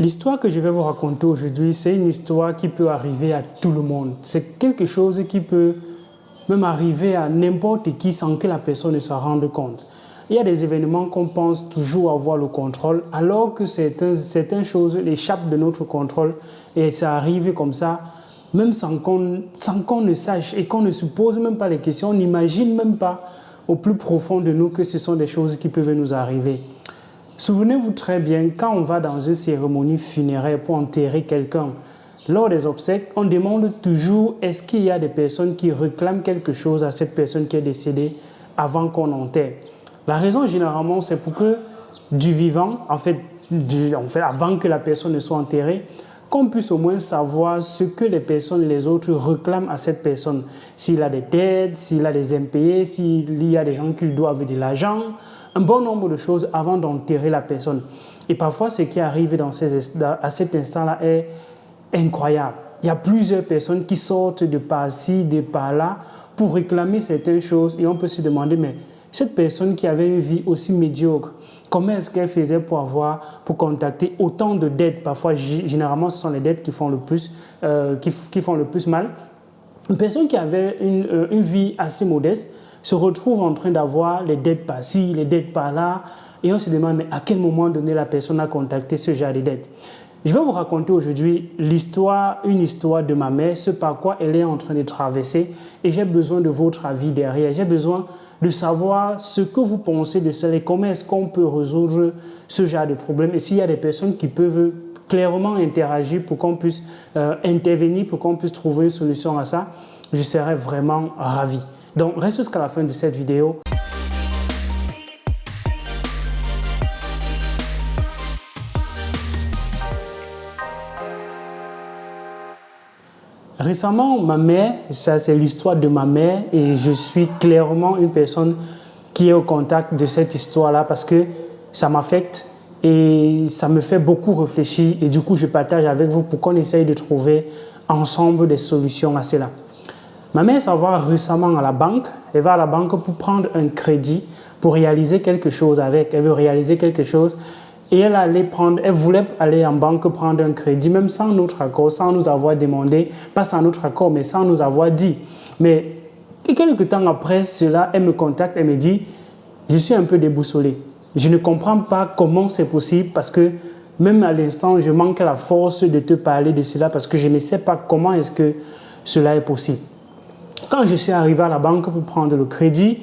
L'histoire que je vais vous raconter aujourd'hui, c'est une histoire qui peut arriver à tout le monde. C'est quelque chose qui peut même arriver à n'importe qui sans que la personne ne s'en rende compte. Il y a des événements qu'on pense toujours avoir le contrôle, alors que certaines choses échappent de notre contrôle et ça arrive comme ça, même sans qu'on ne sache et qu'on ne se pose même pas les questions, on n'imagine même pas au plus profond de nous que ce sont des choses qui peuvent nous arriver. Souvenez-vous très bien, quand on va dans une cérémonie funéraire pour enterrer quelqu'un, lors des obsèques, on demande toujours est-ce qu'il y a des personnes qui réclament quelque chose à cette personne qui est décédée avant qu'on enterre. La raison généralement, c'est pour que du vivant, en fait, avant que la personne ne soit enterrée, qu'on puisse au moins savoir ce que les personnes, les autres réclament à cette personne. S'il a des dettes, s'il a des impayés, s'il y a des gens qui lui doivent de l'argent, un bon nombre de choses avant d'enterrer la personne. Et parfois, ce qui arrive à cet instant-là est incroyable. Il y a plusieurs personnes qui sortent de par-ci, de par-là pour réclamer certaines choses et on peut se demander, mais cette personne qui avait une vie aussi médiocre, comment est-ce qu'elle faisait pour contacter autant de dettes? Parfois, généralement, ce sont les dettes qui font le plus, qui font le plus mal. Une personne qui avait une vie assez modeste se retrouve en train d'avoir les dettes par-ci, les dettes par-là, et on se demande mais à quel moment donné la personne a contacté ce genre de dettes. Je vais vous raconter aujourd'hui une histoire de ma mère, ce par quoi elle est en train de traverser, et j'ai besoin de votre avis derrière. J'ai besoin de savoir ce que vous pensez de cela et comment est-ce qu'on peut résoudre ce genre de problème. Et s'il y a des personnes qui peuvent clairement interagir pour qu'on puisse intervenir, pour qu'on puisse trouver une solution à ça, je serais vraiment ravi. Donc, reste jusqu'à la fin de cette vidéo. Récemment, ma mère, ça c'est l'histoire de ma mère et je suis clairement une personne qui est au contact de cette histoire-là parce que ça m'affecte et ça me fait beaucoup réfléchir et du coup, je partage avec vous pour qu'on essaye de trouver ensemble des solutions à cela. Ma mère s'en va récemment à la banque. Elle va à la banque pour prendre un crédit pour réaliser quelque chose avec. Elle veut réaliser quelque chose et elle voulait aller en banque prendre un crédit, même sans notre accord, sans nous avoir demandé, pas sans notre accord, mais sans nous avoir dit. Mais quelques temps après cela, elle me contacte, elle me dit « Je suis un peu déboussolée. Je ne comprends pas comment c'est possible parce que même à l'instant, je manque la force de te parler de cela parce que je ne sais pas comment est-ce que cela est possible. » Quand je suis arrivé à la banque pour prendre le crédit,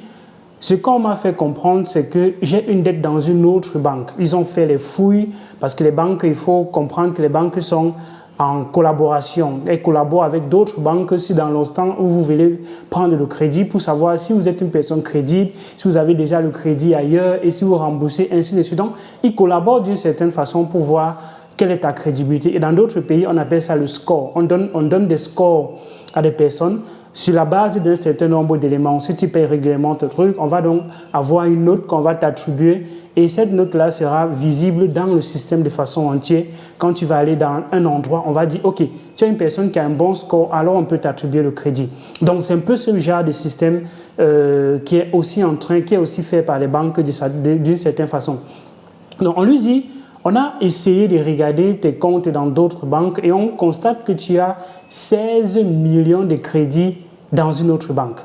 ce qu'on m'a fait comprendre, c'est que j'ai une dette dans une autre banque. Ils ont fait les fouilles parce que les banques, il faut comprendre que les banques sont en collaboration. Elles collaborent avec d'autres banques si dans l'instant où vous voulez prendre le crédit pour savoir si vous êtes une personne crédible, si vous avez déjà le crédit ailleurs et si vous remboursez, ainsi de suite. Donc, ils collaborent d'une certaine façon pour voir quelle est ta crédibilité. Et dans d'autres pays, on appelle ça le score. On donne des scores à des personnes sur la base d'un certain nombre d'éléments. Si tu payes régulièrement ton truc, on va donc avoir une note qu'on va t'attribuer et cette note-là sera visible dans le système de façon entière. Quand tu vas aller dans un endroit, on va dire, OK, tu as une personne qui a un bon score, alors on peut t'attribuer le crédit. Donc, c'est un peu ce genre de système qui est aussi fait par les banques d'une certaine façon. Donc, on lui dit, on a essayé de regarder tes comptes dans d'autres banques et on constate que tu as 16 millions de crédits dans une autre banque.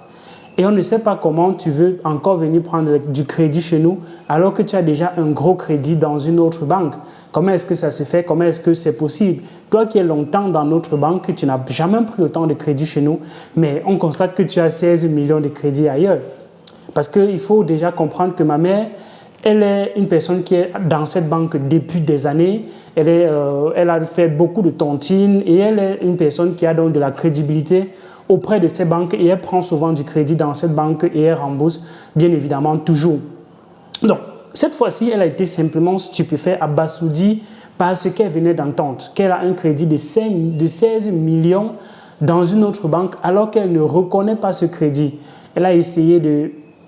Et on ne sait pas comment tu veux encore venir prendre du crédit chez nous alors que tu as déjà un gros crédit dans une autre banque. Comment est-ce que ça se fait? Comment est-ce que c'est possible? Toi qui es longtemps dans notre banque, tu n'as jamais pris autant de crédits chez nous, mais on constate que tu as 16 millions de crédits ailleurs. Parce qu'il faut déjà comprendre que ma mère, elle est une personne qui est dans cette banque depuis des années. Elle a fait beaucoup de tontines et elle est une personne qui a donc de la crédibilité auprès de ces banques et elle prend souvent du crédit dans cette banque et elle rembourse bien évidemment toujours. Donc, cette fois-ci, elle a été simplement stupéfaite, abasourdie par ce qu'elle venait d'entendre, qu'elle a un crédit de 16 millions dans une autre banque alors qu'elle ne reconnaît pas ce crédit. Elle a essayé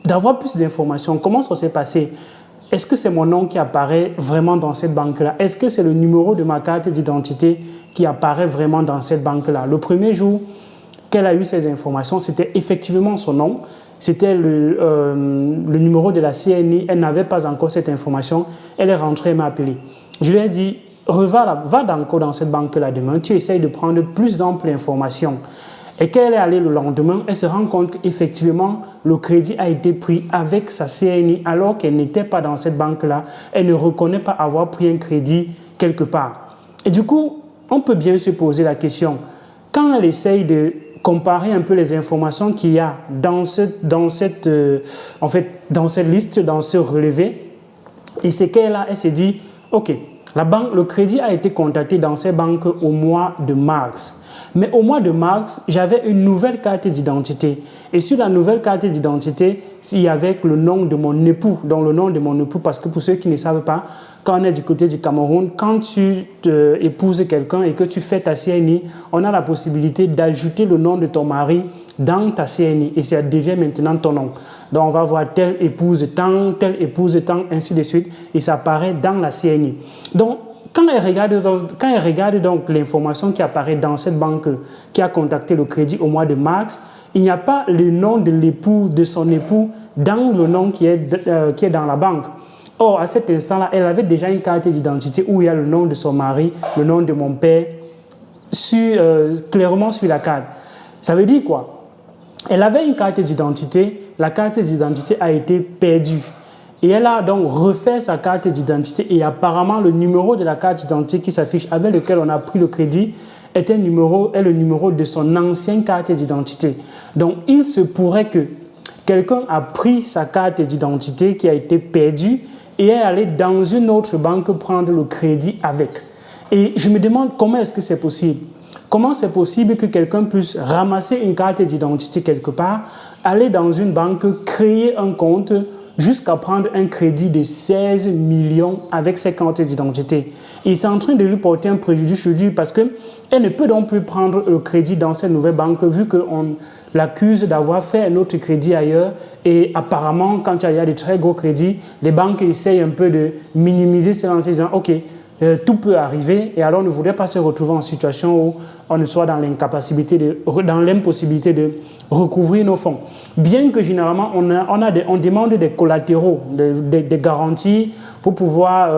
d'avoir plus d'informations. Comment ça s'est passé? Est-ce que c'est mon nom qui apparaît vraiment dans cette banque-là? Est-ce que c'est le numéro de ma carte d'identité qui apparaît vraiment dans cette banque-là? Le premier jour qu'elle a eu ces informations, c'était effectivement son nom. C'était le numéro de la CNI. Elle n'avait pas encore cette information. Elle est rentrée et m'a appelé. Je lui ai dit, va encore dans cette banque-là demain, tu essayes de prendre plus d'ample information. Et qu'elle est allée le lendemain, elle se rend compte qu'effectivement, le crédit a été pris avec sa CNI alors qu'elle n'était pas dans cette banque-là. Elle ne reconnaît pas avoir pris un crédit quelque part. Et du coup, on peut bien se poser la question, quand elle essaye de comparer un peu les informations qu'il y a dans cette liste, dans ce relevé, et c'est qu'elle s'est dit, ok, le crédit a été contacté dans ces banques au mois de mars. Mais au mois de mars, j'avais une nouvelle carte d'identité. Et sur la nouvelle carte d'identité, il y avait le nom de mon époux. Donc le nom de mon époux, parce que pour ceux qui ne savent pas, quand on est du côté du Cameroun, quand tu épouses quelqu'un et que tu fais ta CNI, on a la possibilité d'ajouter le nom de ton mari dans ta CNI. Et ça devient maintenant ton nom. Donc on va voir telle épouse tant, ainsi de suite. Et ça apparaît dans la CNI. Donc, quand elle regarde donc l'information qui apparaît dans cette banque qui a contacté le crédit au mois de mars, il n'y a pas le nom de l'époux, de son époux, dans le nom qui est dans la banque. Or, à cet instant-là, elle avait déjà une carte d'identité où il y a le nom de son mari, le nom de mon père, clairement sur la carte. Ça veut dire quoi? Elle avait une carte d'identité, la carte d'identité a été perdue. Et elle a donc refait sa carte d'identité et apparemment le numéro de la carte d'identité qui s'affiche avec lequel on a pris le crédit est le numéro de son ancienne carte d'identité. Donc il se pourrait que quelqu'un a pris sa carte d'identité qui a été perdue et est allé dans une autre banque prendre le crédit avec. Et je me demande comment est-ce que c'est possible? Comment c'est possible que quelqu'un puisse ramasser une carte d'identité quelque part, aller dans une banque, créer un compte, jusqu'à prendre un crédit de 16 millions avec ses cartes d'identité. Et c'est en train de lui porter un préjudice aujourd'hui parce qu'elle ne peut donc plus prendre le crédit dans cette nouvelle banque vu qu'on l'accuse d'avoir fait un autre crédit ailleurs. Et apparemment, quand il y a de très gros crédits, les banques essayent un peu de minimiser cela en se disant « Ok, tout peut arriver » et alors on ne voudrait pas se retrouver en situation où on ne soit dans l'impossibilité de recouvrir nos fonds. Bien que généralement on demande des collatéraux, des garanties pour pouvoir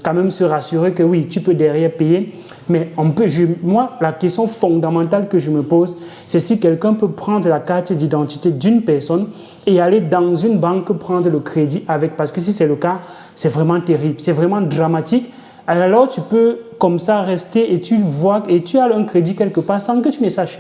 quand même se rassurer que oui, tu peux derrière payer. Mais moi, la question fondamentale que je me pose, c'est si quelqu'un peut prendre la carte d'identité d'une personne et aller dans une banque prendre le crédit avec. Parce que si c'est le cas, c'est vraiment terrible, c'est vraiment dramatique. Alors tu peux comme ça rester et tu as un crédit quelque part sans que tu ne saches.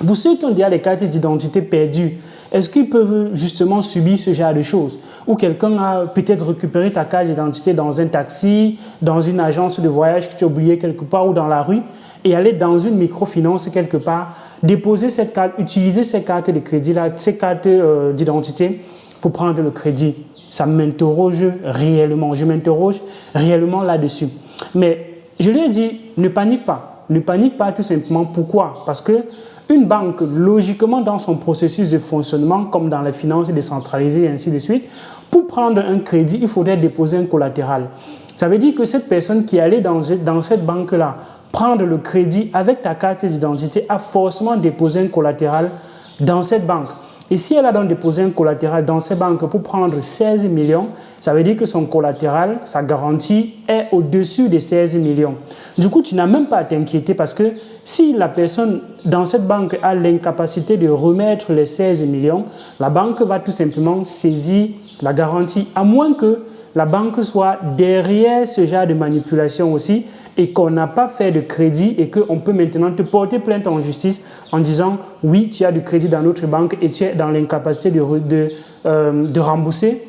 Pour ceux qui ont déjà les cartes d'identité perdues, est-ce qu'ils peuvent justement subir ce genre de choses? Ou quelqu'un a peut-être récupéré ta carte d'identité dans un taxi, dans une agence de voyage que tu as oublié quelque part ou dans la rue et aller dans une microfinance quelque part, déposer cette carte, utiliser ces cartes de crédit, ces cartes d'identité pour prendre le crédit. Ça m'interroge réellement, je m'interroge réellement là-dessus. Mais je lui ai dit, ne panique pas tout simplement. Pourquoi? Parce que une banque, logiquement dans son processus de fonctionnement, comme dans les finances décentralisées et ainsi de suite, pour prendre un crédit, il faudrait déposer un collatéral. Ça veut dire que cette personne qui est allée dans cette banque-là, prendre le crédit avec ta carte d'identité, a forcément déposé un collatéral dans cette banque. Et si elle a donc déposé un collatéral dans ces banques pour prendre 16 millions, ça veut dire que son collatéral, sa garantie est au-dessus des 16 millions. Du coup, tu n'as même pas à t'inquiéter parce que si la personne dans cette banque a l'incapacité de remettre les 16 millions, la banque va tout simplement saisir la garantie, à moins que la banque soit derrière ce genre de manipulation aussi et qu'on n'a pas fait de crédit et qu'on peut maintenant te porter plainte en justice en disant « oui, tu as du crédit dans notre banque et tu es dans l'incapacité de rembourser ».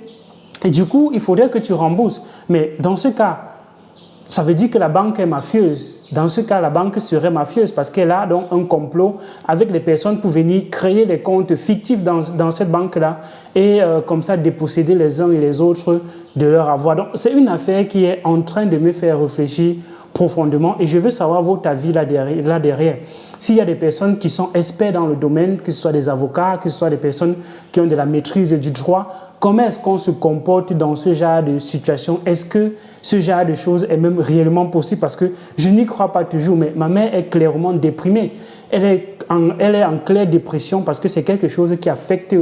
Et du coup, il faudrait que tu rembourses. Mais dans ce cas, ça veut dire que la banque est mafieuse. Dans ce cas, la banque serait mafieuse parce qu'elle a donc un complot avec les personnes pour venir créer des comptes fictifs dans cette banque-là et comme ça déposséder les uns et les autres de leur avoir. Donc, c'est une affaire qui est en train de me faire réfléchir profondément et je veux savoir votre avis là derrière. S'il y a des personnes qui sont experts dans le domaine, que ce soit des avocats, que ce soit des personnes qui ont de la maîtrise du droit, comment est-ce qu'on se comporte dans ce genre de situation? Est-ce que ce genre de choses est même réellement possible? Parce que je n'y crois pas toujours, mais ma mère est clairement déprimée. Elle est en claire dépression parce que c'est quelque chose qui affecte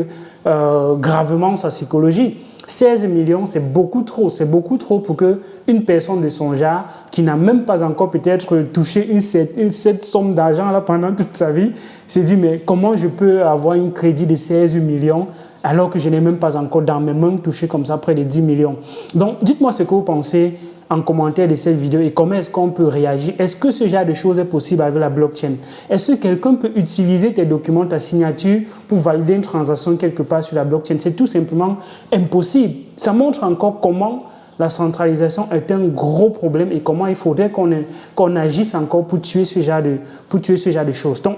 gravement sa psychologie. 16 millions, c'est beaucoup trop. C'est beaucoup trop pour qu'une personne de son genre, qui n'a même pas encore peut-être touché cette somme d'argent là pendant toute sa vie, se dit mais comment je peux avoir un crédit de 16 millions alors que je n'ai même pas encore dans mes mains touché comme ça près de 10 millions. Donc, dites-moi ce que vous pensez en commentaire de cette vidéo et comment est-ce qu'on peut réagir. Est-ce que ce genre de choses est possible avec la blockchain? Est-ce que quelqu'un peut utiliser tes documents, ta signature pour valider une transaction quelque part sur la blockchain? C'est tout simplement impossible. Ça montre encore comment la centralisation est un gros problème et comment il faudrait qu'on agisse encore pour tuer ce genre de choses. Donc,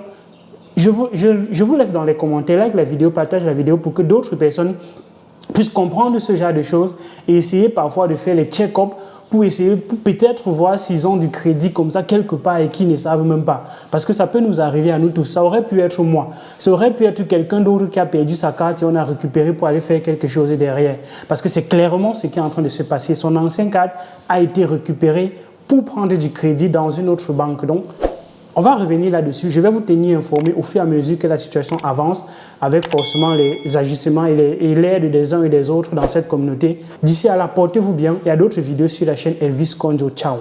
je vous laisse dans les commentaires, like la vidéo, partage la vidéo pour que d'autres personnes puissent comprendre ce genre de choses et essayer parfois de faire les check-up pour essayer, pour peut-être voir s'ils ont du crédit comme ça quelque part et qu'ils ne savent même pas. Parce que ça peut nous arriver à nous tous. Ça aurait pu être moi. Ça aurait pu être quelqu'un d'autre qui a perdu sa carte et on a récupéré pour aller faire quelque chose derrière. Parce que c'est clairement ce qui est en train de se passer. Son ancienne carte a été récupérée pour prendre du crédit dans une autre banque. Donc, on va revenir là-dessus. Je vais vous tenir informé au fur et à mesure que la situation avance avec forcément les agissements et l'aide des uns et des autres dans cette communauté. D'ici à là, portez-vous bien et à d'autres vidéos sur la chaîne Elvis Konjo. Ciao.